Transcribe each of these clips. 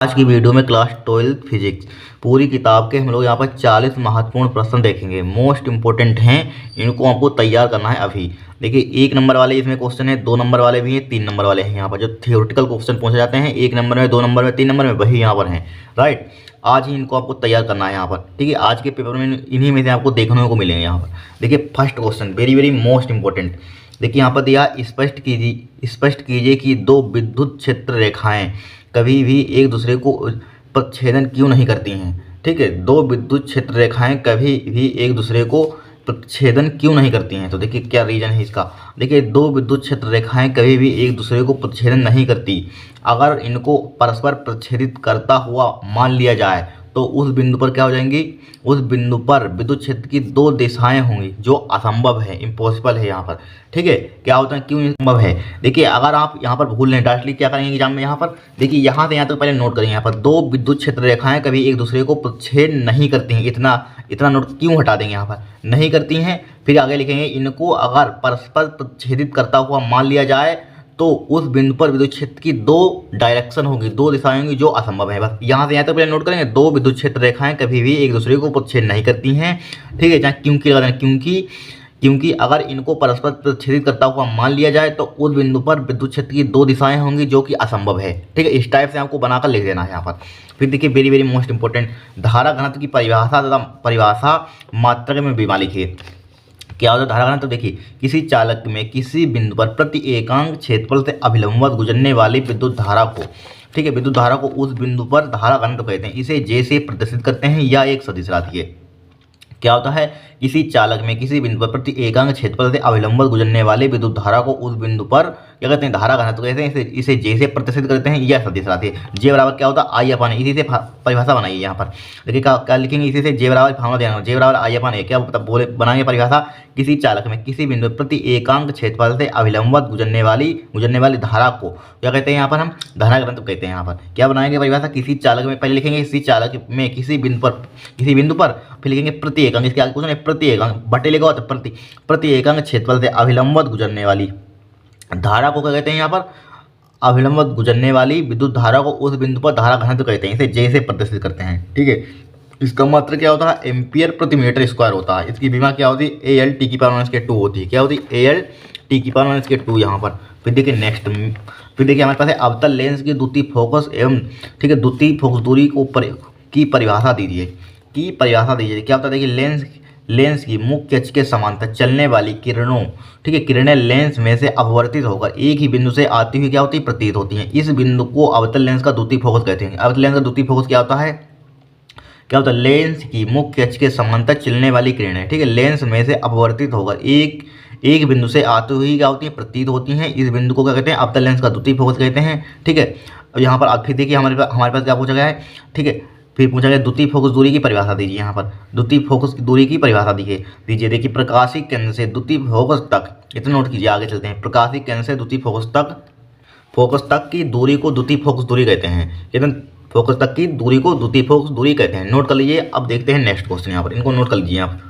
आज की वीडियो में क्लास 12 फिजिक्स पूरी किताब के हम लोग यहाँ पर 40 महत्वपूर्ण प्रश्न देखेंगे। मोस्ट इंपॉर्टेंट हैं, इनको आपको तैयार करना है अभी। देखिए 1 नंबर वाले इसमें क्वेश्चन है, 2 नंबर वाले भी हैं, 3 नंबर वाले हैं। यहाँ पर जो थियोरेटिकल क्वेश्चन पूछे जाते हैं 1 नंबर में, 2 नंबर में, 3 नंबर में, वही यहाँ पर हैं। राइट, आज ही इनको आपको तैयार करना है यहाँ पर। ठीक है, आज के पेपर में इन्हीं में से आपको देखने को मिलेंगे। यहाँ पर देखिए first question very very most important. देखिए यहाँ पर दिया स्पष्ट कीजिए कि दो विद्युत क्षेत्र रेखाएं कभी भी एक दूसरे को प्रतिच्छेदन क्यों नहीं करती हैं। ठीक है, दो विद्युत क्षेत्र रेखाएं कभी भी एक दूसरे को प्रतिच्छेदन क्यों नहीं करती हैं। तो देखिए क्या रीजन है इसका। देखिए दो विद्युत क्षेत्र रेखाएं कभी भी एक दूसरे को प्रतिच्छेदन नहीं करती। अगर इनको परस्पर प्रतिच्छेदित करता हुआ मान लिया जाए तो उस बिंदु पर क्या हो जाएंगी, उस बिंदु पर विद्युत क्षेत्र की दो दिशाएं होंगी, जो असंभव है, इम्पॉसिबल है यहाँ पर। ठीक है, क्या होता है, क्यों असंभव है। देखिए अगर आप यहाँ पर भूल लें डायरेक्टली क्या करेंगे एग्जाम में, यहाँ पर देखिए यहाँ से यहाँ तक पहले नोट करेंगे। यहाँ पर दो विद्युत क्षेत्र रेखाएं कभी एक दूसरे को प्रतिच्छेद नहीं करती हैं, इतना नोट क्यों हटा देंगे, यहाँ पर नहीं करती हैं। फिर आगे लिखेंगे इनको अगर परस्पर प्रतिच्छेदित करता हुआ मान लिया जाए तो उस बिंदु पर विद्युत क्षेत्र की दो डायरेक्शन होगी, दो दिशाएं होंगी, जो असंभव है। बस यहाँ से यहाँ तक पहले नोट करेंगे, दो विद्युत क्षेत्र रेखाएं कभी भी एक दूसरे को प्रतिच्छेद नहीं करती हैं। ठीक है, जहाँ क्योंकि लगा दें, क्योंकि अगर इनको परस्पर प्रतिच्छेदित करता हुआ मान लिया जाए तो उस बिंदु पर विद्युत क्षेत्र की दो दिशाएं होंगी, जो कि असंभव है। ठीक है, इस टाइप से आपको बनाकर लिख देना है यहाँ पर। फिर देखिए वेरी वेरी मोस्ट इंपॉर्टेंट, धारा घनत्व की परिभाषा तथा परिभाषा मात्रक में बीमा लिखिए। क्या होता है धारा घनत्व। तो देखिए किसी चालक में किसी बिंदु पर प्रति एकांक क्षेत्रफल से अभिलंबवत गुजरने वाली विद्युत धारा को, ठीक है, विद्युत धारा को उस बिंदु पर धारा घनत्व कहते हैं। इसे जे से प्रदर्शित करते हैं या एक सदिश राशि है। क्या होता है, किसी चालक में किसी बिंदु पर प्रति एकांक क्षेत्रफल से अविलंबित गुजरने वाले विद्युत धारा को उस बिंदु पर क्या कहते हैं, धारा घनत्व कहते हैं। इसे जे से प्रदर्शित करते हैं या सदिश राशि। जे बराबर क्या होता है, आई अपान ए। इसी से परिभाषा बनाइए यहाँ पर। देखिए क्या लिखेंगे, इसी से जे बराबर फार्मूला देना, जे बराबर आई अपान ए। क्या मतलब बोले बनाएंगे परिभाषा, किसी चालक में किसी बिंदु पर प्रति एकांक क्षेत्रफल से अविलंबित गुजरने वाली धारा को क्या कहते हैं, यहाँ पर हम धारा घनत्व कहते हैं। यहाँ पर क्या बनाएंगे परिभाषा, किसी चालक में, पहले लिखेंगे किसी चालक में किसी बिंदु पर, फिर लिखेंगे प्रति एकांक, इसके आगे कुछ नहीं, प्रति एकांक बटे लिखा होता है, प्रति एकांक क्षेत्रफल से अविलंबित गुजरने वाली धारा को क्या कहते हैं, यहाँ पर अविलंबित गुजरने वाली विद्युत धारा को उस बिंदु पर धारा घनत्व कहते हैं। इसे जे से प्रदर्शित करते हैं। ठीक है, इसका मात्रा क्या होता है, एम्पियर प्रति मीटर स्क्वायर होता है। इसकी बीमा क्या होती है, ए एल टी की पावर माइनस के 2 होती है। क्या होती है, ए एल टी की पावर माइनस के 2 यहाँ पर। फिर देखिए नेक्स्ट, फिर देखिए हमारे पास है अवतल लेंस की द्वितीय फोकस एवं, ठीक है, द्वितीय फोकस दूरी की परिभाषा दीजिए। क्या होता है, देखिए लेंस की मुख्य अक्ष के समांतर चलने वाली किरणों, ठीक है, किरणें लेंस में से अपवर्तित होकर एक ही बिंदु से आती हुई क्या होती है, प्रतीत होती हैं। इस बिंदु को अवतल लेंस का द्वितीय फोकस कहते हैं। अवतल लेंस का द्वितीय फोकस क्या होता है, लेंस की मुख्य अक्ष के समांतर चलने वाली किरणें, ठीक है, लेंस में से अपवर्तित होकर एक बिंदु से आती हुई क्या होती है, प्रतीत होती हैं। इस बिंदु को क्या कहते हैं, अवतल लेंस का द्वितीय फोकस कहते हैं। ठीक है, अब यहाँ पर आप फिर देखिए हमारे पास क्या पूछा गया है। ठीक है, फिर पूछा गया द्वितीय फोकस दूरी की परिभाषा दीजिए। यहाँ पर द्वितीय फोकस की दूरी की परिभाषा दीजिए। देखिए प्रकाशिक केंद्र से द्वितीय फोकस तक, इतना नोट कीजिए, आगे चलते हैं। प्रकाशिक केंद्र से द्वितीय फोकस तक की दूरी को द्वितीय फोकस दूरी कहते हैं। कितना, फोकस तक की दूरी को द्वितीय फोकस दूरी कहते हैं। नोट कर लीजिए। अब देखते हैं नेक्स्ट क्वेश्चन, यहाँ पर इनको नोट कर लीजिए आप।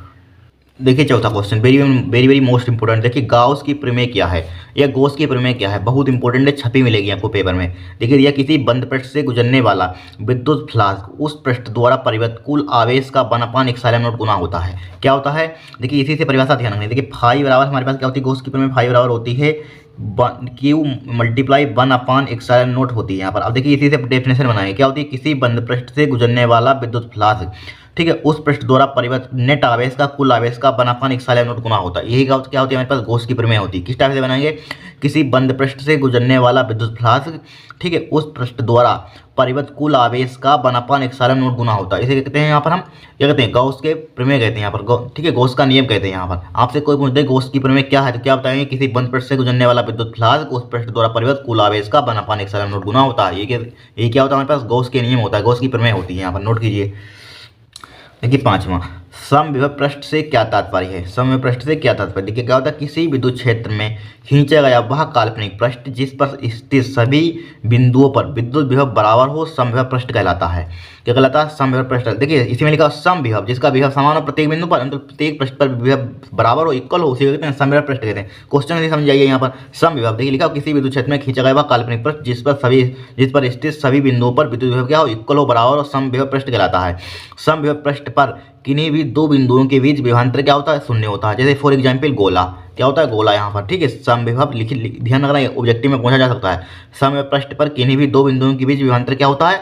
देखिए चौथा question very very most important. देखिए गाउस की प्रमेय क्या है, या गॉस की प्रमेय क्या है, बहुत इंपॉर्टेंट है, छपी मिलेगी आपको पेपर में। देखिए यह किसी बंद पृष्ठ से गुजरने वाला विद्युत फ्लास्क उस पृष्ठ द्वारा परिवर्तित कुल आवेश का 1/ε नॉट गुना होता है। क्या होता है, देखिए इसी से परिभाषा ध्यान रखनी। देखिए फाई बराबर हमारे पास क्या होती है, गॉस की प्रमेय फाई बराबर होती है क्यू मल्टीप्लाई 1/ε नॉट होती है यहाँ पर। अब देखिए इसी से डेफिनेशन बनाएंगे। क्या होती है, किसी बंद पृष्ठ से गुजरने वाला विद्युत फ्लास्क, ठीक है, उस पृष्ठ द्वारा परिवर्तित नेट आवेश का कुल आवेश का 1/ε नॉट गुना होता है। यही क्या होती है हमारे पास, गॉस की प्रमेय होती है। किस टाइप से बनाएंगे, किसी बंद पृष्ठ से गुजरने वाला विद्युत फ्लास्क, ठीक है, उस पृष्ठ द्वारा परिवर्तित कुल आवेश का 1/ε नॉट गुना होता है। इसे कहते हैं यहाँ पर हम क्या कहते हैं, गॉस के प्रमेय कहते हैं यहाँ पर। ठीक है, गॉस का नियम कहते हैं यहाँ पर। आपसे कोई पूछते हैं गॉस की प्रमेय क्या है, तो क्या बताएंगे, किसी बंद पृष्ठ से गुजरने वाला विद्युत फ्लास्क उस पृष्ठ द्वारा परिवर्तित कुल आवेश का 1/ε नॉट गुना होता है। ये क्या होता है हमारे पास, गॉस के नियम होता है, गॉस की प्रमेय होती है। यहाँ पर नोट कीजिए। देखिए पांचवा, समविभव पृष्ठ से क्या तात्पर्य है? समविभव पृष्ठ से क्या तात्पर्य? देखिए क्या होता है, किसी विद्युत क्षेत्र में खींचा गया वह काल्पनिक पृष्ठ जिस पर स्थित सभी बिंदुओं पर विद्युत विभव बराबर हो समविभव पृष्ठ कहलाता है। क्या कहलाता है? समविभव पृष्ठ। देखिए इसी में लिखा समविभव, जिसका विभव समान हो प्रत्येक बिंदु पर, मतलब प्रत्येक पृष्ठ पर विभव बराबर हो, इक्वल हो, उसी को कहते हैं समविभव पृष्ठ कहते हैं। क्वेश्चन से समझाइए यहाँ पर समविभव। देखिए लिखा किसी विद्युत क्षेत्र में खींचा गया वह काल्पनिक पृष्ठ जिस पर स्थित सभी बिंदुओं पर विद्युत विभव क्या हो, इक्वल हो, बराबर हो, समविभव पृष्ठ कहलाता है। समविभव पृष्ठ पर किन्हीं भी दो बिंदुओं के बीच विभवांतर क्या होता है? शून्य होता है। जैसे फॉर एग्जाम्पल गोला, क्या होता है? गोला यहाँ पर, ठीक है। समविभव ध्यान रखना, ऑब्जेक्टिव में पूछा जा सकता है। समविभव पृष्ठ पर किन्हीं भी दो बिंदुओं के बीच विभवांतर क्या होता है?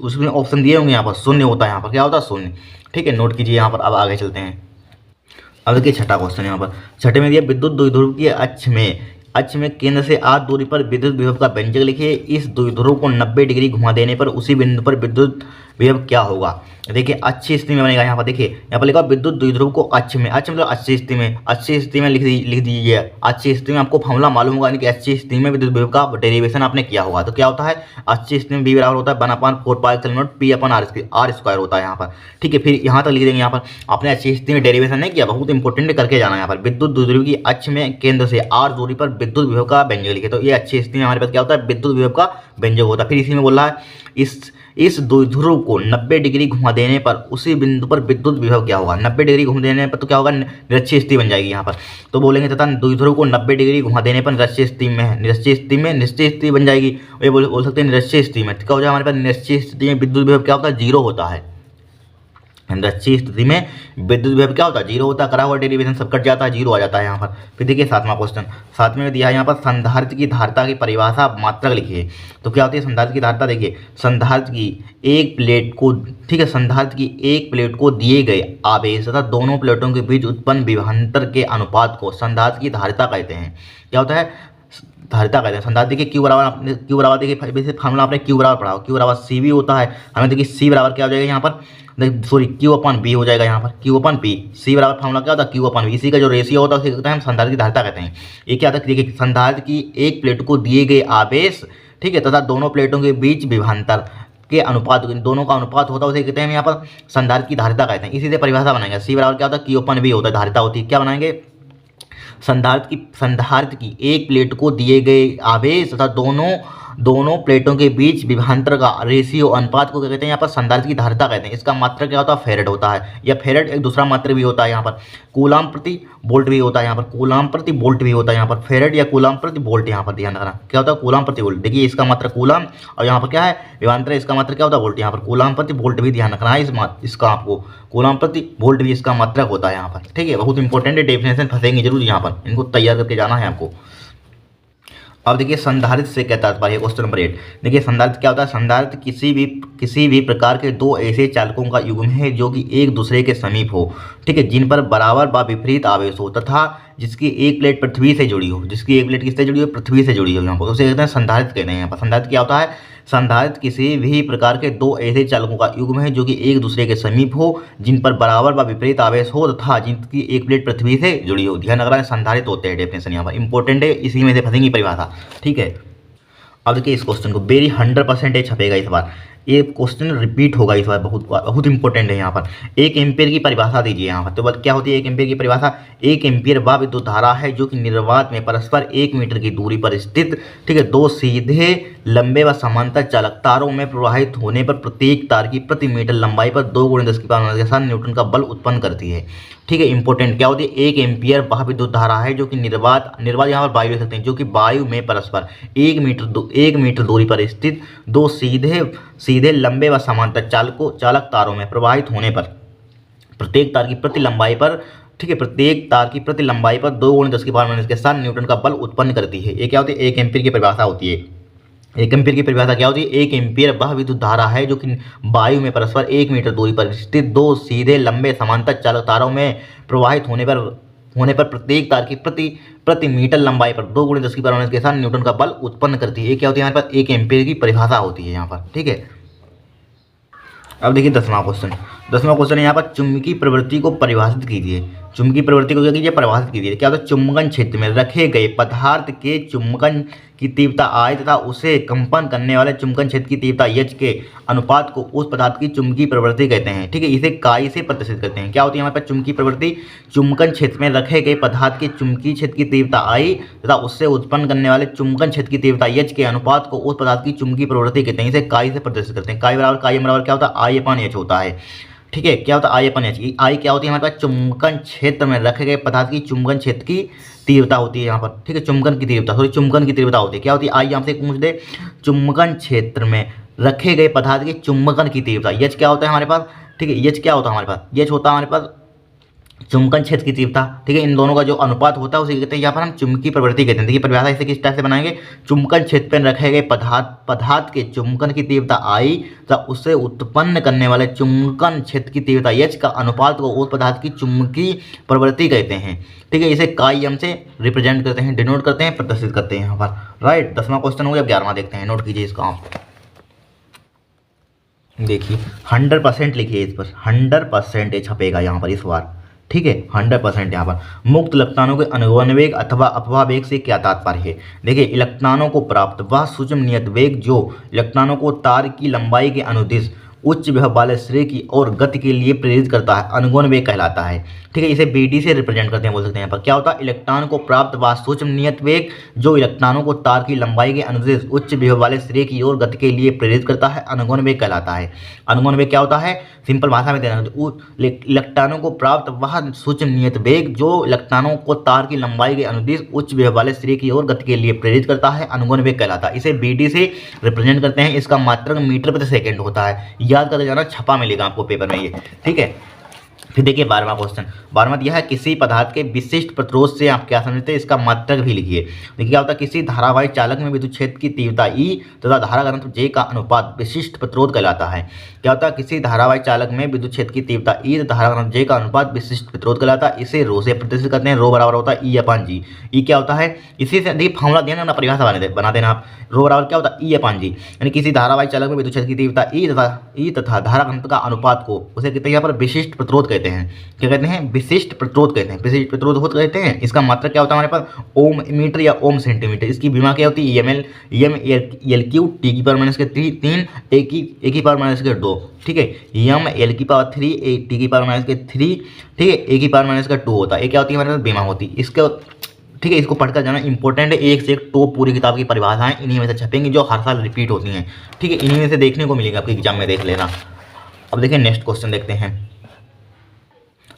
उसमें ऑप्शन दिए होंगे यहाँ पर, शून्य होता है। यहाँ पर क्या होता है? शून्य, ठीक है, नोट कीजिए यहाँ पर। अब आगे चलते हैं। अब देखिए छठा क्वेश्चन यहाँ पर, छठे में दिया विद्युत द्विध्रुव की अक्ष में केंद्र से r दूरी पर विद्युत विभव का व्यंजक लिखिए। इस द्विध्रुव को 90 डिग्री घुमा देने पर उसी बिंदु पर विद्युत विभव क्या होगा? देखिए अच्छी स्थिति में बनेगा। यहाँ पर देखिए, यहाँ पर लिखा विद्युत द्विध्रुव को अक्ष मतलब अच्छी स्थिति में लिख दीजिए। अच्छी स्थिति में आपको फॉर्मूला मालूम होगा, यानी कि अच्छी स्थिति में विद्युत विभव का डेरिवेशन आपने किया होगा। तो क्या होता है? अच्छी स्थिति में V बराबर होता है 1/4 P/r² होता है यहाँ पर, ठीक है। फिर यहाँ तक लिख देंगे। यहाँ पर आपने अच्छी स्थिति में डेरिवेशन नहीं किया, बहुत इंपॉर्टेंट करके जाना है यहाँ पर। विद्युत द्विध्रुव की अक्ष में केंद्र से r दूरी पर विद्युत विभव का व्यंजक लिखे। तो ये अच्छी स्थिति में हमारे पास क्या होता है? विद्युत विभव का व्यंजक होता है। फिर इसी में बोल रहा है इस द्विध्रुव को 90 डिग्री घुमा देने पर उसी बिंदु पर विद्युत विभव क्या होगा? 90 डिग्री घुमा देने पर तो क्या होगा? निरक्षीय स्थिति बन जाएगी यहाँ पर। तो बोलेंगे तथा द्विध्रुव को 90 डिग्री घुमा देने पर निरक्षीय स्थिति में निश्चित स्थिति बन जाएगी। ये बोल सकते हैं निरक्षीय स्थिति में क्या हो जाएगा? हमारे पास निरक्षीय स्थिति में विद्युत विभव क्या होता है? जीरो होता है। निरक्षीय स्थिति में विद्युत विभव क्या होता है? जीरो होता है। करा हुआ डेरिवेशन सब कट जाता है, जीरो आ जाता है यहाँ पर। फिर देखिए सातवां क्वेश्चन, सातवें में दिया है यहाँ पर संधारित्र की धारिता की परिभाषा मात्रक लिखिए। तो क्या होती है संधारित्र की धारिता? देखिए संधारित्र की एक प्लेट को, ठीक है, संधारित्र की एक प्लेट को दिए गए आवेश तथा दोनों प्लेटों के बीच उत्पन्न विभवांतर के अनुपात को संधारित्र की धारिता कहते हैं। क्या होता है? धारिता कहते हैं। संधारित्र देखिए क्यू बराबर देखिए वैसे फार्मूला आपने क्यू बराबर पढ़ा, क्यू बराबर सी भी होता है। हमें देखिए सी बराबर क्या हो जाएगा यहाँ पर? सॉरी Q/P हो जाएगा यहाँ पर, Q/P। सी बराबर फार्मूला क्या होता है? Q/V। इसी का जो रेशियो होता है उसे कहते हैं हम संधारित्र की धारिता कहते हैं। ये क्या होता है? देखिए संधारित्र की एक प्लेट को दिए गए आवेश, ठीक है, तथा दोनों प्लेटों के बीच विभवांतर के अनुपात, दोनों का अनुपात होता है, उसे कहते हैं यहाँ पर संधारित्र की धारिता कहते हैं। इसी से परिभाषा बनाएंगे। सी बराबर क्या होता है? Q/V होता है, धारिता होती है। क्या बनाएंगे? संधारित्र की एक प्लेट को दिए गए आवेश तथा दोनों प्लेटों के बीच विभवांतर का रेशियो अनुपात को क्या कहते हैं? यहाँ पर संधारित्र की धारिता कहते हैं। इसका मात्रक क्या होता है? फेरेड होता है, या फेरेड एक दूसरा मात्रक भी होता है यहाँ पर। कूलाम प्रति वोल्ट भी होता है यहाँ पर, कूलाम प्रति वोल्ट भी होता है यहाँ पर। फेरेड या कूलाम प्रति वोल्ट यहाँ पर ध्यान रखना क्या होता है? कूलाम प्रति वोल्ट। देखिए इसका मात्रक कूलाम और यहाँ पर क्या है? विभवांतर। इसका मात्रक क्या होता है? वोल्ट। यहाँ पर कूलाम प्रति वोल्ट भी ध्यान रखना है। इसका आपको कूलाम प्रति वोल्ट भी इसका मात्रक होता है यहाँ पर, ठीक है। बहुत इंपॉर्टेंट है, डेफिनेशन फंसेंगे जरूर यहाँ पर, इनको तैयार करके जाना है आपको। अब देखिए संधारित्र से क्या तात्पर्य? Question number 8। देखिए संधारित्र क्या होता है? संधारित्र किसी भी प्रकार के दो ऐसे चालकों का युग्म है जो कि एक दूसरे के समीप हो, ठीक है, जिन पर बराबर व विपरीत आवेश हो तथा जिसकी एक प्लेट पृथ्वी से जुड़ी हो। जिसकी एक प्लेट किससे जुड़ी हो? पृथ्वी से जुड़ी हो। यहाँ पर उसे कहते हैं संधारित्र कहते हैं। यहाँ पर संधारित्र क्या होता है? संधारित्र किसी भी प्रकार के दो ऐसे चालकों का युग्म है जो कि एक दूसरे के समीप हो, जिन पर बराबर व विपरीत आवेश हो तथा जिनकी एक प्लेट पृथ्वी से जुड़ी हो। ध्यान रखना संधारित्र होते हैं। डेफिनेशन यहाँ पर इंपॉर्टेंट है, इसी में से फंसेंगी परिभाषा, ठीक है। अब देखिए इस क्वेश्चन को वेरी 100% छपेगा इस बार। ये क्वेश्चन रिपीट होगा इस बार, बहुत इंपॉर्टेंट है यहाँ पर। एक एम्पियर की परिभाषा दीजिए यहाँ पर। तो क्या होती है एक एम्पियर की परिभाषा? एक एम्पियर वह विद्युत धारा है जो कि निर्वात में परस्पर 1 मीटर की दूरी पर स्थित, ठीक है, दो सीधे लंबे व समांतर चालक तारों में प्रवाहित होने पर प्रत्येक तार की प्रति मीटर लंबाई पर 2 × 10⁻⁻⁷ के साथ न्यूटन का बल उत्पन्न करती है, ठीक है। इंपॉर्टेंट क्या होती है? एक एम्पियर वह विद्युत धारा है जो कि निर्वात यहाँ पर वायु लिख सकते हैं, जो कि वायु में परस्पर 1 मीटर दूरी पर स्थित दो सीधे लंबे व समांतर चालक तारों में प्रवाहित होने पर प्रत्येक तार की प्रति लंबाई पर, ठीक है, प्रत्येक तार की प्रति लंबाई पर 2 × 10⁻⁻⁷ के साथ न्यूटन का बल उत्पन्न करती है। ये क्या होती है? एक एम्पियर की परिभाषा होती है। एक एम्पियर की परिभाषा क्या होती है? एक एम्पियर वह विद्युत धारा है जो कि वायु में परस्पर 1 मीटर दूरी पर स्थित दो सीधे लंबे समांतर चालक तारों में प्रवाहित होने पर प्रत्येक तार की प्रति मीटर लंबाई पर 2 × 10⁻⁻⁷ के साथ न्यूटन का बल उत्पन्न करती है। ये क्या होती है? हमारे पास एक एम्पियर की परिभाषा होती है यहाँ पर, ठीक है। अब देखिए 10वां क्वेश्चन। 10वां क्वेश्चन है यहाँ पर चुंबकीय प्रवृत्ति को परिभाषित कीजिए। चुंबकीय प्रवृत्ति को क्या कीजिए, परिभाषित कीजिए। क्या होता है, चुंबकन क्षेत्र में रखे गए पदार्थ के चुंबकन की तीव्रता I तथा उसे कंपन करने वाले चुंबकन क्षेत्र की तीव्रता H के अनुपात को उस पदार्थ की चुंबकीय प्रवृत्ति कहते हैं। ठीक है, इसे काई से प्रदर्शित करते हैं। क्या होती है हमारे पास चुंबकीय प्रवृत्ति, चुंबकन क्षेत्र में रखे गए पदार्थ के चुंबकीय क्षेत्र की तीव्रता I तथा उससे उत्पन्न करने वाले चुंबकन क्षेत्र की तीव्रता H के अनुपात को उस पदार्थ की चुंबकीय प्रवृत्ति कहते हैं। इसे काई से प्रदर्शित करते हैं। काई बराबर क्या होता है, I/H होता है। ठीक है, क्या होता है, I/H। I क्या होती है हमारे पास, चुंबकन क्षेत्र में रखे गए पदार्थ की चुंबकन क्षेत्र की तीव्रता होती है यहाँ पर। ठीक है, चुंबकन की तीव्रता होती है। क्या होती है, आई हमसे पूछ दे, चुंबकन क्षेत्र में रखे गए पदार्थ के चुंबकन की तीव्रता। H क्या होता है हमारे पास, ठीक है, H क्या होता है हमारे पास, H होता है हमारे पास चुंबकन क्षेत्र की तीव्रता। ठीक है, इन दोनों का जो अनुपात होता है उसे कहते हैं यहाँ पर हम चुंबकीय प्रवृत्ति कहते हैं। देखिए परिभाषा इसे किस टाइप से बनाएंगे, चुंबकन क्षेत्र में रखे गए पदार्थ के चुंबकन की तीव्रता I तथा उससे उत्पन्न करने वाले चुंबकन क्षेत्र की तीव्रता H का अनुपात को उस पदार्थ की चुंबकीय प्रवृत्ति कहते हैं। ठीक है, इसे काई एम से रिप्रेजेंट करते हैं, डिनोट करते हैं, प्रदर्शित करते हैं यहाँ पर। राइट, 10वां क्वेश्चन हो गया। 11वां देखते हैं, नोट कीजिए इसका आप। देखिए 100% लिखिए, इस पर 100% छपेगा यहाँ पर इस बार। ठीक है, 100% यहाँ पर। मुक्त इलेक्ट्रॉनों के अनुगमन वेग अथवा अपवाह वेग से क्या तात्पर्य है। देखिए इलेक्ट्रॉनों को प्राप्त वह सूक्ष्म नियत वेग जो इलेक्ट्रॉनों को तार की लंबाई के अनुदिश उच्च विभव वाले श्रेय की और गति के लिए प्रेरित करता है, अनुगमन वेग कहलाता है। ठीक है, इसे BD से रिप्रेजेंट करते हैं, बोल सकते हैं। यहाँ पर क्या होता है, इलेक्ट्रॉन को प्राप्त वह सूक्ष्म नियत वेग जो इलेक्ट्रॉनों को तार की लंबाई के अनुदिश उच्च विभव वाले श्रेय की ओर गति के लिए प्रेरित करता है, अनुगमन वेग कहलाता है। अनुगमन वेग क्या होता है, सिंपल भाषा में देना, इलेक्ट्रॉनों को प्राप्त वह सूक्ष्म नियत वेग जो इलेक्ट्रॉनों को तार की लंबाई के अनुदिश उच्च विभव वाले श्रेय की ओर गति के लिए प्रेरित करता है, अनुगमन वेग कहलाता है। इसे BD से रिप्रेजेंट करते हैं। इसका मात्रक मीटर प्रति सेकंड होता है, याद करके जाना, छपा मिलेगा आपको पेपर में ये। ठीक है, फिर देखिए 12वां क्वेश्चन। 12वां दिया है किसी पदार्थ के विशिष्ट प्रतिरोध से आप क्या समझते हैं, इसका मात्रक भी लिखिए। देखिए क्या होता है, किसी धारावाही चालक में विद्युत क्षेत्र की तीव्रता E तथा धारा घनत्व J का अनुपात विशिष्ट प्रतिरोध कहलाता है। क्या होता है, किसी धारावाही चालक में विद्युत क्षेत्र की तीव्रता E तथा धारा घनत्व J का अनुपात विशिष्ट प्रतिरोध कहलाता है। इसे रो से प्रदर्शित करते हैं। रो बराबर होता है E/G। E क्या होता है, इसी से देखिए फॉर्मूला दिया ना, परिभाषा बना देना आप। रो बराबर क्या होता है, E/G, यानी किसी धारावाही चालक में विद्युत क्षेत्र की तीव्रता E तथा धारा घनत्व का अनुपात को उसे कहते हैं यहाँ पर विशिष्ट प्रतिरोध कहते हैं। क्या कहते हैं, विशिष्ट प्रतिरोध कहते हैं। विशिष्ट प्रतिरोध कहते हैं। इसका मात्रक क्या होता है हमारे पास, ओम मीटर या ओम सेंटीमीटर। इसकी विमा क्या होती है, EM/L³ T⁻3 A⁻2। ठीक है, EM/L³ T⁻3 ठीक है, A⁻2 होता है। ये क्या होती है हमारे पास, बीमा होती है। इसके ठीक है, इसको पढ़कर जाना इंपॉर्टेंट है। एक से एक टॉप पूरी किताब की परिभाषाएं इन्हीं में से छपेंगी जो हर साल रिपीट होती हैं। ठीक है, इन्हीं में से देखने को मिलेगा आपके एग्जाम में, देख लेना। अब देखिए नेक्स्ट क्वेश्चन देखते हैं।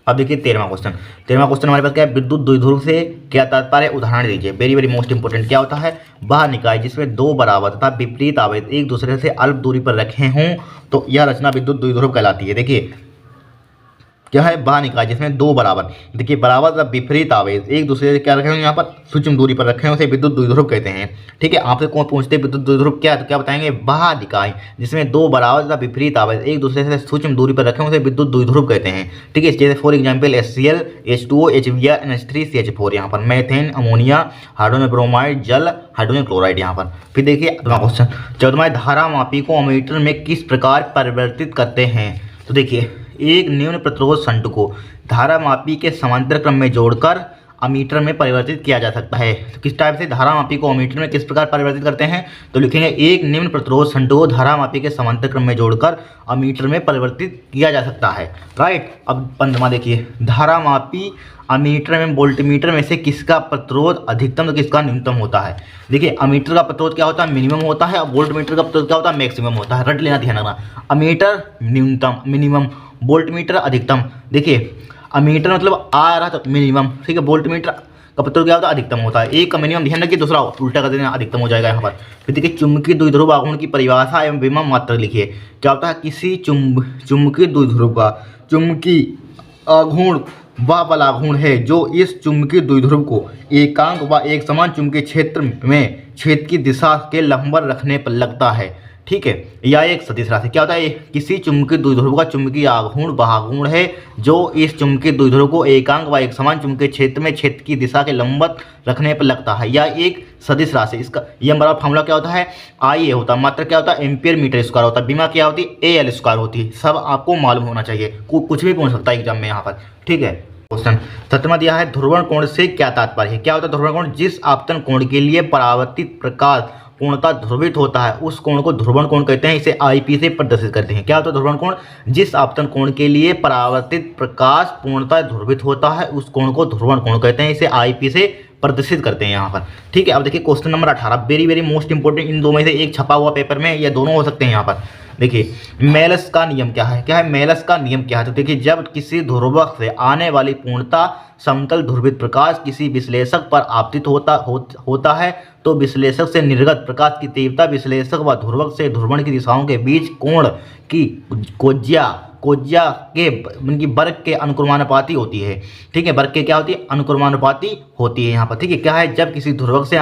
अब देखिए 13वां क्वेश्चन। 13वां क्वेश्चन हमारे पास क्या है, विद्युत द्विध्रुव से क्या तात्पर्य, उदाहरण दीजिए। Very very most important. क्या होता है, वह निकाय जिसमें दो बराबर तथा विपरीत आवेश एक दूसरे से अल्प दूरी पर रखे हों तो यह रचना विद्युत द्विध्रुव कहलाती है। देखिए क्या है, वह निकाय जिसमें दो बराबर, देखिए बराबर तथा विपरीत आवेश एक दूसरे से क्या रखे हों, यहाँ पर सूक्ष्म दूरी पर रखे हों, उसे विद्युत द्विध्रुव कहते हैं। ठीक है, आपसे कौन पूछते हैं विद्युत द्विध्रुव क्या है, तो क्या बताएंगे, वह निकाय जिसमें दो बराबर तथा विपरीत आवेश एक दूसरे से सूक्ष्म दूरी पर रखे हों, उसे विद्युत द्विध्रुव कहते हैं। ठीक है, जैसे for example HCl H2O HBr NH3CH4, यहाँ पर मैथेन अमोनिया हाइड्रोजन ब्रोमाइड जल हाइड्रोजन क्लोराइड यहाँ पर। फिर देखिए अगला क्वेश्चन। 14वां, धारा मापी को अमीटर में किस प्रकार परिवर्तित करते हैं। तो देखिए एक निम्न प्रतिरोध शंट को धारा मापी के समांतर क्रम में जोड़कर अमीटर में परिवर्तित किया जा सकता है। तो किस टाइप से धारा मापी को अमीटर में किस प्रकार परिवर्तित करते हैं, तो लिखेंगे एक निम्न प्रतिरोध शंट को धारा मापी के समांतर क्रम में जोड़कर अमीटर में परिवर्तित किया जा सकता है। राइट, अब 15वां देखिए, धारा मापी अमीटर में वोल्टमीटर में से किसका प्रतिरोध अधिकतम तो किसका न्यूनतम होता है। देखिए अमीटर का प्रतिरोध क्या होता है, मिनिमम होता है, और वोल्टमीटर का प्रतिरोध क्या होता है, मैक्सिमम होता है। रट लेना, ध्यान रखना, अमीटर न्यूनतम मिनिमम, वोल्टमीटर अधिकतम। देखिए अमीटर मतलब आ रहा तो मिनिमम, ठीक है, वोल्टमीटर का प्रतिरोध क्या होता है, अधिकतम होता है। एक का मिनिमम ध्यान रखिए, दूसरा उल्टा कर देना, अधिकतम हो जाएगा यहाँ पर। फिर देखिए चुंबकीय द्विध्रुव आघूर्ण की परिभाषा एवं विभव मात्रक लिखिए। क्या होता है, किसी चुंबकीय द्विध्रुव का चुंबकीय आघूर्ण वह बल आघूर्ण है जो इस चुंबकीय द्विध्रुव को एकांक व एक समान चुंबकीय क्षेत्र में क्षेत्र की दिशा के लंबवत रखने पर लगता है। ठीक है, या एक सदिश राशि। क्या होता है, किसी चुंबकीय द्विध्रुव का चुंबकीय आघूर्ण भागुण है जो इस चुंबकीय द्विध्रुव को एकांक व एक समान चुंबकीय क्षेत्र में क्षेत्र की दिशा के लंबवत रखने पर लगता है, या एक सदिश राशि। इसका यह हमारा फॉर्मूला क्या होता है, आई ए होता है, मात्रा क्या होता है, एम्पियर मीटर स्क्वायर होता है, बीमा क्या होती है, ए एल स्क्वायर होती है। सब आपको मालूम होना चाहिए, कुछ भी पूछ सकता है एग्जाम में यहाँ पर, ठीक है। क्वेश्चन 7वां दिया है, ध्रुवण कोण से क्या तात्पर्य है। क्या होता है ध्रुवण कोण, जिस आपतन कोण के लिए परावर्तित प्रकाश पूर्णतः ध्रुवित होता है उस कोण को ध्रुवण कोण कहते हैं। इसे आईपी से प्रदर्शित करते हैं। क्या होता है ध्रुवण कोण, जिस आपतन कोण के लिए परावर्तित प्रकाश पूर्णतः ध्रुवित होता है उस कोण को ध्रुवण कोण कहते हैं। इसे आईपी से प्रदर्शित करते हैं यहाँ पर, ठीक है। अब देखिए question number 18, very very most important, इन दो में से एक छपा हुआ पेपर में, या दोनों हो सकते हैं यहाँ पर। देखिए मेलस का नियम क्या है, क्या है मेलस का नियम क्या है। तो देखिए जब किसी ध्रुवक से आने वाली पूर्णतः समतल ध्रुवित प्रकाश किसी विश्लेषक पर आपतित होता है तो विश्लेषक से निर्गत प्रकाश की तीव्रता विश्लेषक व ध्रुवक से ध्रुवण की दिशाओं के बीच कोण की कोज्या के उनकी वर्ग के अनुक्रमानुपाती होती है, ठीक है। वर्ग के क्या होती है, अनुक्रमानुपाती होती है यहाँ पर, ठीक है। क्या है, जब किसी ध्रुवक से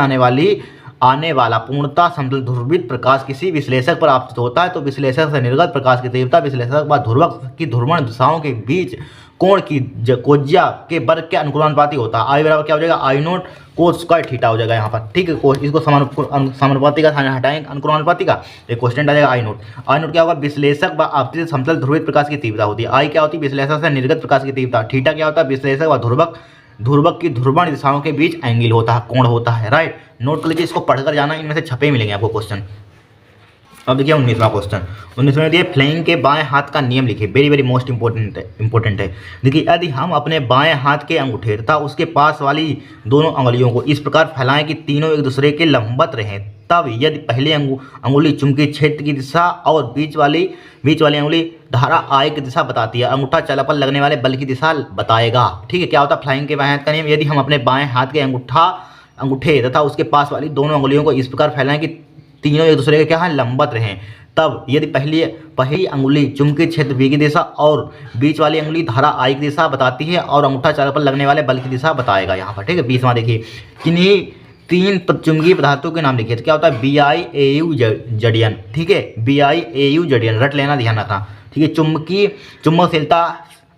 आने वाला पूर्णतः समतल ध्रुवित प्रकाश किसी विश्लेषक पर आपतित होता है तो विश्लेषक से निर्गत प्रकाश की तीव्रता विश्लेषक व ध्रुवक की ध्रुवण दिशाओं के बीच कोण की कोज्या के वर्ग के अनुक्रमानुपाती होता है। आई बराबर क्या हो जाएगा, आई नोट कोस स्क्वायर थीटा हो जाएगा यहाँ पर, ठीक है। इसको समानुपाती का हटाएंगे अनुक्रमानुपाती का, एक क्वेश्चन आ जाएगा आई नोट। आई नोट क्या होगा, विश्लेषक व आपतित समतल ध्रुवित प्रकाश की तीव्रता होती है। आई क्या होती है, विश्लेषक से निर्गत प्रकाश की तीव्रता। थीटा क्या होता है, विश्लेषक व ध्रुवक की ध्रुवण दिशाओं के बीच एंगल होता है, कोण होता है, राइट। नोट कर लीजिए, इसको पढ़कर जाना, इनमें से छपे मिलेंगे आपको क्वेश्चन। अब देखिए 19वां क्वेश्चन, 19वें दिए फ्लेइंग के बाएं हाथ का नियम लिखिए, वेरी वेरी मोस्ट इंपॉर्टेंट है। देखिए यदि हम अपने बाएं हाथ के अंगूठे तथा उसके पास वाली दोनों अंगुलियों को इस प्रकार फैलाएं कि तीनों एक दूसरे के लंबवत रहें, तब यदि पहली अंगुली चुंबकीय क्षेत्र की दिशा और बीच वाली अंगुली धारा आई की दिशा बताती है, अंगूठा चला पर लगने वाले बल की दिशा बताएगा, ठीक है। क्या होता है फ्लाइंग के बाएं हाथ का नियम, यदि हम अपने बाएं हाथ के अंगूठे तथा उसके पास वाली दोनों अंगुलियों को इस प्रकार फैलाएं कि तीनों एक दूसरे के क्या है लंबवत रहें, तब यदि पहली अंगुली चुंबकीय क्षेत्र बी की दिशा और बीच वाली अंगुली धारा आई की दिशा बताती है और अंगूठा चालक पर लगने वाले बल की दिशा बताएगा यहाँ पर, ठीक है। 20वां देखिए, किन्हीं तीन चुंबकीय पदार्थों के नाम लिखिए। तो क्या होता है, BiAu जडियन, ठीक है, BiAu जडियन, रट लेना, ध्यान रखना, ठीक है। चुंबकशीलता,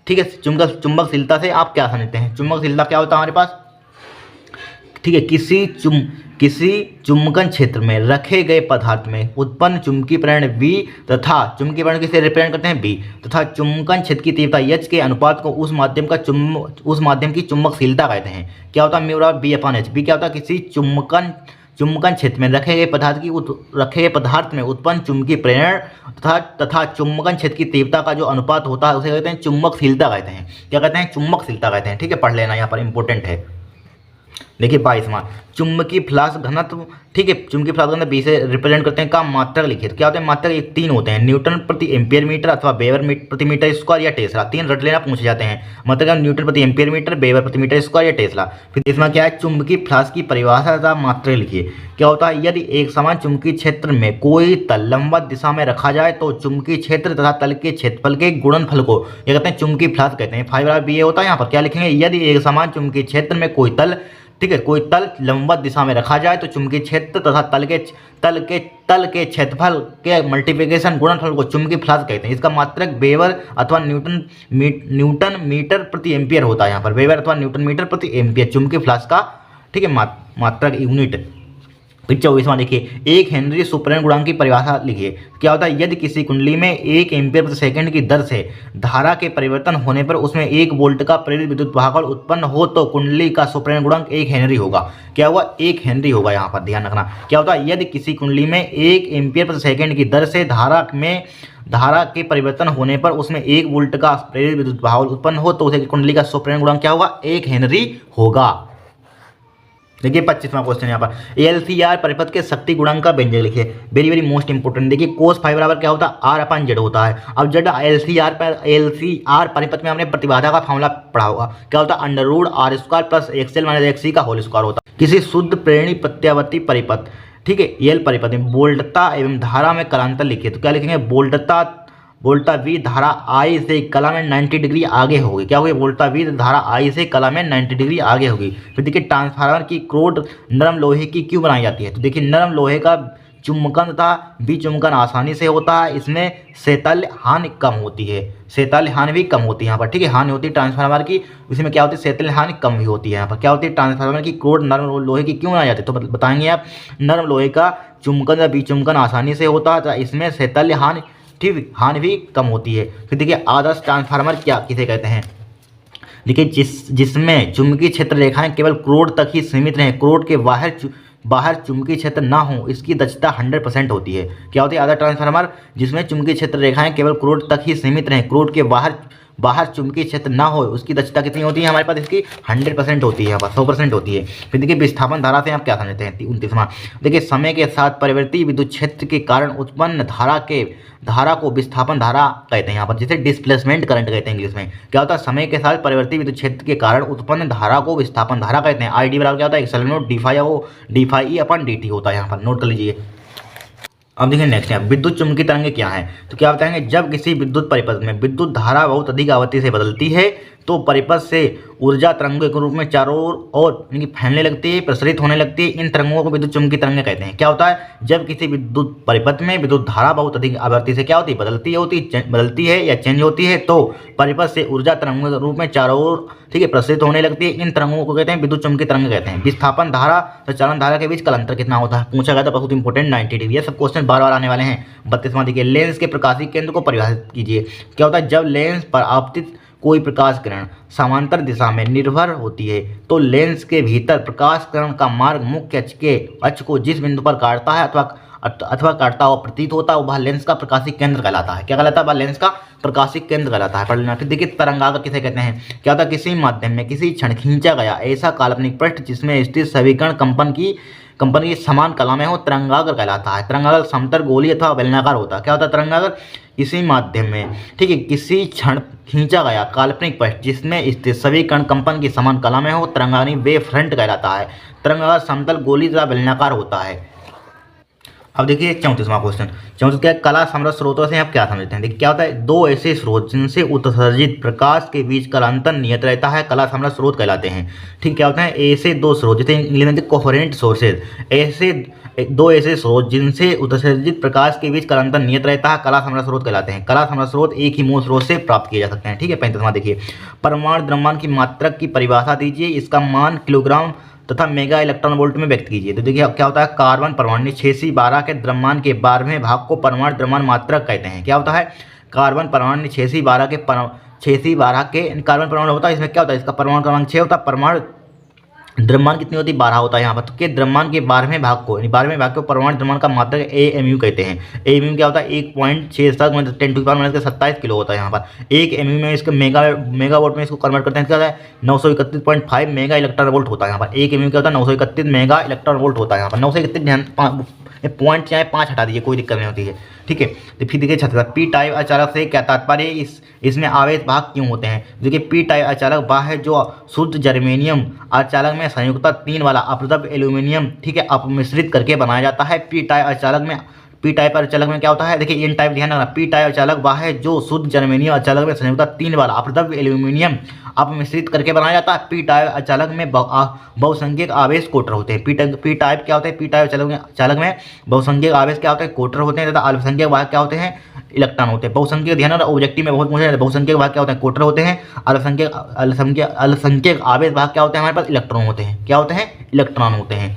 ठीक है, चुंबकशीलता से आप क्या समझते हैं, चुंबकशीलता क्या होता है हमारे पास, ठीक है। किसी चुंबकन क्षेत्र में रखे गए पदार्थ में उत्पन्न चुंबकीय प्रेरण V तथा चुंबकीय प्रेरण किसे रिप्रेजेंट करते हैं, B, तथा चुंबकन क्षेत्र की तीव्रता H के अनुपात को उस माध्यम की चुंबकशीलता कहते हैं। क्या होता है, म्यू बराबर B/H। B क्या होता है, किसी चुंबकन क्षेत्र में रखे गए पदार्थ में उत्पन्न चुंबकीय प्रेरण तथा चुंबकन क्षेत्र की तीव्रता का जो अनुपात होता है उसे कहते हैं चुंबकशीलता कहते हैं। क्या कहते हैं, चुंबकशीलता कहते हैं, ठीक है। पढ़ लेना, यहाँ पर इंपॉर्टेंट है। देखिए 22वां, चुंबकीय फ्लक्स घनत्व, ठीक है, चुंबकीय फ्लक्स घनत्व B से रिप्रेजेंट करते हैं का मात्रक लिखिए। तो क्या होते हैं मात्रक, एक 3 होते हैं, न्यूटन प्रति एम्पियर मीटर अथवा वेबर प्रति मीटर स्क्वायर या टेस्ला। 3 रट लेना, पूछे जाते हैं, मतलब न्यूटन प्रति एम्पियर मीटर, वेबर प्रति मीटर स्क्वायर या टेस्ला। फिर इसमें क्या है, चुंबकीय फ्लक्स की परिभाषा तथा मात्रक लिखिए। क्या होता है, यदि एक समान चुंबकीय क्षेत्र में कोई तल लंबवत दिशा में रखा जाए तो चुंबकीय क्षेत्र तथा तल के क्षेत्रफल के गुणनफल को क्या कहते हैं, चुंबकीय फ्लक्स कहते हैं। 5/BA होता है। यहाँ पर क्या लिखेंगे, यदि एक समान चुंबकीय क्षेत्र में कोई तल, ठीक है, कोई तल लंबवत दिशा में रखा जाए तो चुंबकीय क्षेत्र तथा तल के क्षेत्रफल के मल्टीप्लिकेशन गुणनफल को चुंबकीय फ्लक्स कहते हैं। इसका मात्रक वेबर अथवा न्यूटन मीटर प्रति एम्पियर होता है। यहाँ पर वेबर अथवा न्यूटन मीटर प्रति एम्पियर चुंबकीय फ्लक्स का, ठीक है, मात्रक यूनिट। फिर 24वां देखिए, 1 हेनरी सुपरन गुणांक की परिभाषा लिखिए। क्या होता है, यदि किसी कुंडली में 1 एम्पीयर प्रति सेकंड की दर से धारा के परिवर्तन होने पर उसमें 1 वोल्ट का प्रेरित विद्युत भागफल उत्पन्न हो तो कुंडली का सुपरन गुणांक 1 हेनरी होगा। क्या हुआ, 1 हेनरी होगा। यहाँ पर ध्यान रखना। क्या होता है, यदि किसी कुंडली में 1 एम्पीयर प्रति सेकंड की दर से धारा के परिवर्तन होने पर उसमें 1 वोल्ट का प्रेरित विद्युत भागफल उत्पन्न हो तो उसे कुंडली का सुपरन गुणांक क्या होगा, 1 हेनरी होगा। देखिए 25वां क्वेश्चन यहाँ पर, LCR परिपथ के शक्ति गुणांक का व्यंजक लिखिए। Very very most important. देखिए cos फाई बराबर क्या होता है, R/Z होता है। अब Z LCR परिपथ में हमने प्रतिबाधा का फॉर्मूला पढ़ा होगा। क्या होता है, √R² + XL - XC का होल स्क्वायर होता है। किसी शुद्ध प्रेरणी प्रत्यावर्ती परिपथ, ठीक है, L परिपथ में वोल्टता एवं धारा में कालांतर लिखिए। तो क्या लिखेंगे, वोल्टा V धारा I से कला में 90 डिग्री आगे होगी। क्या होगी, वोल्टा V धारा I से कला में 90 डिग्री आगे होगी। फिर देखिए ट्रांसफार्मर की क्रोड नरम लोहे की क्यों बनाई जाती है। तो देखिए नरम लोहे का चुंबकन तथा विचुंबकन आसानी से होता है। इसमें शैतल्य हानि कम होती है, शैतल्य हानि भी कम होती है यहाँ पर, ठीक है। हानि होती है ट्रांसफार्मर की, इसमें क्या होती है, शैतल्य हानि कम भी होती है। यहाँ पर क्या होती है, ट्रांसफार्मर की कोर नरम लोहे की क्यों बनाई जाती है, तो बताएंगे आप। नरम लोहे का चुंबकन या विचुंबकन आसानी से होता है, इसमें शैतल्य हानि, ठीक, हानि भी कम होती है। फिर देखिए आदर्श ट्रांसफार्मर क्या किसे कहते हैं। देखिए जिसमें चुंबकीय क्षेत्र रेखाएं केवल क्रोड तक ही सीमित रहें, क्रोड के बाहर चुंबकीय क्षेत्र ना हो, इसकी दक्षता 100% होती है। क्या होती है, आदर्श ट्रांसफार्मर जिसमें चुंबकीय क्षेत्र रेखाएं केवल क्रोड तक ही सीमित रहें, क्रोड के बाहर चुंबकीय क्षेत्र ना हो, उसकी दक्षता कितनी होती है हमारे पास, इसकी 100% होती है, 100% होती है। फिर देखिए विस्थापन धारा से आप क्या समझते हैं, 29वां। देखिए समय के साथ परिवर्ती विद्युत क्षेत्र के कारण उत्पन्न धारा को विस्थापन धारा कहते हैं यहाँ पर, जिसे डिस्प्लेसमेंट करंट कहते हैं इंग्लिश में। क्या होता है, समय के साथ परिवर्ती विद्युत क्षेत्र के कारण उत्पन्न धारा को विस्थापन धारा कहते हैं। आई डी बराबर क्या होता है, epsilon not D phi E अपन डी टी होता है, यहाँ पर नोट कर लीजिए। अब देखिए नेक्स्ट है विद्युत चुम्बकीय तरंगें क्या है। तो क्या बताएंगे, जब किसी विद्युत परिपथ में विद्युत धारा बहुत अधिक आवृत्ति से बदलती है तो परिपथ से ऊर्जा तरंगों के रूप में चारों ओर फैलने लगती है, प्रसारित होने लगती है। इन तरंगों को विद्युत चुम्बकीय तरंगें कहते हैं। क्या होता है, जब किसी विद्युत परिपथ में विद्युत धारा बहुत अधिक आवृत्ति से क्या होती है, बदलती है या चेंज होती है, तो परिपथ से ऊर्जा तरंगों के रूप में चारों ओर, ठीक है, प्रसारित होने लगती है। इन तरंगों को कहते हैं विद्युत चुम्बकीय तरंगें कहते हैं। विस्थापन धारा तो चालन धारा के बीच कल अंतर कितना होता है, पूछा गया था, बहुत इंपॉर्टेंट 90 डिग्री। ये सब क्वेश्चन बार बार आने वाले हैं। 32वां देखिए लेंस के प्रकाशिक केंद्र को परिभाषित कीजिए। क्या होता है, जब लेंस पर आपतित कोई प्रकाश किरण समांतर दिशा में निर्भर होती है तो लेंस के भीतर प्रकाश किरण का मार्ग मुख्य अक्ष को जिस बिंदु पर काटता है अथवा काटता हुआ प्रतीत होता है वह लेंस का प्रकाशिक केंद्र कहलाता है। क्या कहलाता है, वह लेंस का प्रकाशिक केंद्र कहलाता है। पढ़ लेना। फिर देखिए तरंगाग्र किसे कहते हैं। क्या होता है, किसी माध्यम में किसी क्षण खींचा गया ऐसा काल्पनिक पृष्ठ जिसमें स्थित सभी कण कंपन की समान कला में हो, तरंगाग्र कहलाता है। तरंगाग्र समतल गोलीय अथवा बेलनाकार होता है। क्या होता है, तरंगाग्र किसी माध्यम में, ठीक है, किसी क्षण खींचा गया काल्पनिक पृष्ठ जिसमें स्थित सभी कण कंपन की समान कला में हो, तरंगाग्र वेव फ्रंट कहलाता है। तरंगाग्र समतल गोलीय तथा बेलनाकार होता है। अब देखिए 34वां क्वेश्चन। 34 क्या है, कला समृद्ध स्रोतों से आप क्या समझते हैं। देखिए क्या होता है, दो ऐसे स्रोत जिनसे उत्सर्जित प्रकाश के बीच कालांतर नियत रहता है कला समृद्ध स्रोत कहलाते हैं। ठीक, क्या होता है, ऐसे दो स्रोत, जैसे इंग्लिश में कोहेरेंट सोर्सेज, ऐसे दो ऐसे स्रोत जिनसे उत्सर्जित प्रकाश के बीच कालांतर नियत रहता है कला समृद्ध स्रोत कहलाते हैं। कला समृद्ध स्रोत एक ही मूल स्रोत से प्राप्त किए जा सकते हैं। ठीक है, 35वां देखिए, परमाणु द्रव्यमान की मात्रक की परिभाषा दीजिए, इसका मान किलोग्राम तथा मेगा इलेक्ट्रॉन वोल्ट में व्यक्त कीजिए। तो देखिए क्या होता है, कार्बन परमाणु 6c12 के द्रव्यमान के 12वें भाग को परमाणु द्रव्यमान मात्रक कहते हैं। क्या होता है, कार्बन परमाणु 6c12 के कार्बन परमाणु होता है, इसमें क्या होता है, इसका परमाणु क्रमांक 6 होता है, परमाणु द्रव्यमान कितनी होती है, 12 होता है यहाँ पर। तो के द्रव्यमान के 12वें भाग को परमाणु द्रव्यमान का मात्रक AMU कहते हैं। AMU क्या होता है, 1.67 × 10⁻27 किलो होता है यहाँ पर। एक MU में इसके मेगावाट में इसको कन्वर्ट करते हैं, क्या होता है, 931.5 मेगा इलेक्ट्रॉन वोल्ट होता है यहाँ पर। एक MU क्या होता है, 931 मेगा इलेक्ट्रॉन वोल्ट होता है यहाँ पर। 931 पॉइंट चाहे 5 हटा दीजिए, कोई दिक्कत नहीं होती है। ठीक है, तो फिर देखिए 36 पी टाइप अचालक से क्या तात्पर्य, इसमें आवेश भाग क्यों होते हैं। देखिए पी टाइप अचालक वह है जो शुद्ध जर्मेनियम अचालक में संयुक्ता 3 वाला अपद्रव्य एल्यूमिनियम, ठीक है, अपमिश्रित करके बनाया जाता है। पी टाइप अचालक में क्या होता है, देखिए एन टाइप ध्यान रखना, पी टाइप अचालक वह है जो शुद्ध जर्मेनियम अचालक में संयुक्ता 3 वाला अपद्रव्य एल्यूमिनियम अपमिश्रित करके बनाया जाता है। पी टाइप अचालक में बहुसंख्यक आवेश कोटर होते हैं। पी टाइप क्या होते हैं, पी टाइप अचालक में बहुसंख्यक आवेश क्या होते हैं, कोटर होते हैं, तथा अल्पसंख्यक वाहक क्या होते हैं, इलेक्ट्रॉन होते हैं। बहुसंख्यक ध्यान रखना, ऑब्जेक्टिव में बहुत मुझे बहुसंख्यक वाहक क्या होते हैं, कोटर होते हैं। अल्पसंख्यक आवेश वाहक क्या होते हैं, हमारे पास इलेक्ट्रॉन होते हैं। क्या होते हैं, इलेक्ट्रॉन होते हैं।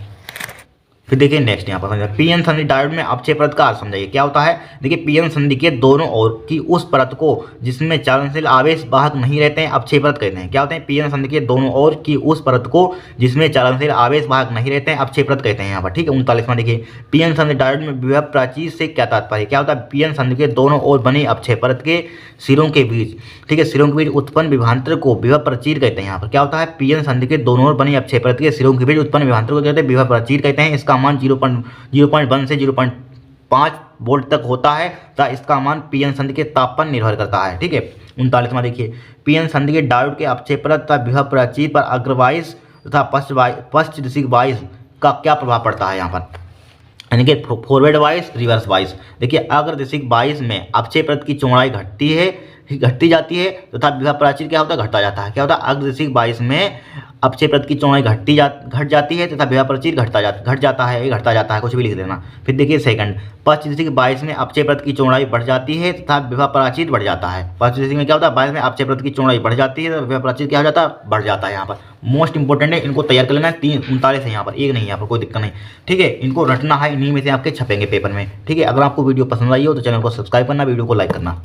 फिर देखिए नेक्स्ट यहाँ पर पीएन संधि डायोड में अपक्षय परत का अर्थ समझाइए। क्या होता है, देखिए पीएन संधि के दोनों ओर की उस परत को जिसमें चालनशील आवेश वाहक नहीं रहते हैं अपक्षय परत कहते हैं। क्या होते हैं, पीएन संधि के दोनों ओर की उस परत को जिसमें चालनशील आवेश वाहक नहीं रहते हैं अपक्षय परत कहते हैं यहाँ पर। ठीक है, 39वां देखिए, पीएन संधि डायोड में विभव प्राचीर से क्या तात्पर्य। क्या होता है, पीएन संधि के दोनों ओर बनी अपक्षय परत के सिरों के बीच, ठीक है, सिरों के बीच उत्पन्न विभवांतर को विभव प्राचीर कहते हैं। यहाँ पर क्या होता है, पीएन संधि के दोनों ओर बनी अपक्षय परत के सिरों के बीच उत्पन्न विभवांतर को कहते हैं विभव प्राचीर कहते हैं। इसका मान 0.1 से 0.5 वोल्ट तक होता है तथा इसका मान पीएन संधि के ताप पर निर्भर करता है। ठीक है, 39वां देखिए, पीएन संधि के डायोड के अपक्षय परत तथा विभव प्राचीर पर अग्रवाइस तथा पश्च दिशिक वाइस का क्या प्रभाव पड़ता है यहाँ पर, यानी कि फॉरवर्ड वाइस रिवर्स वाइस। देखिए अग्र दिशिक वाइस में अपक्षय परत की चौड़ाई घटती है, घटती जाती है तथा विभव प्राचीर क्या होता है, घटता जाता है। क्या होता है, अर्धदृशिक 22 में अपक्षय प्रत की चौड़ाई घट जाती है तथा विभव प्राचीर घट जाता है, कुछ भी लिख देना। फिर देखिए सेकंड, पश्चदृशिक 22 में अपक्षय प्रत की चौड़ाई बढ़ जाती है तथा विभव प्राचीर बढ़ जाता है। पश्चदृशिक में क्या होता है, 22 में अपक्षय प्रत की चौड़ाई बढ़ जाती है तथा विभव प्राचीर क्या हो जाता है, बढ़ जाता है। यहाँ पर मोस्ट इंपॉर्टेंट है, इनको तैयार कर लेना है। 39 है यहाँ पर, एक नहीं है यहाँ पर, कोई दिक्कत नहीं। ठीक है, इनको रटना है, इन्हीं में से आपके छपेंगे पेपर में। ठीक है, अगर आपको वीडियो पसंद आई हो तो चैनल को सब्सक्राइब करना, वीडियो को लाइक करना।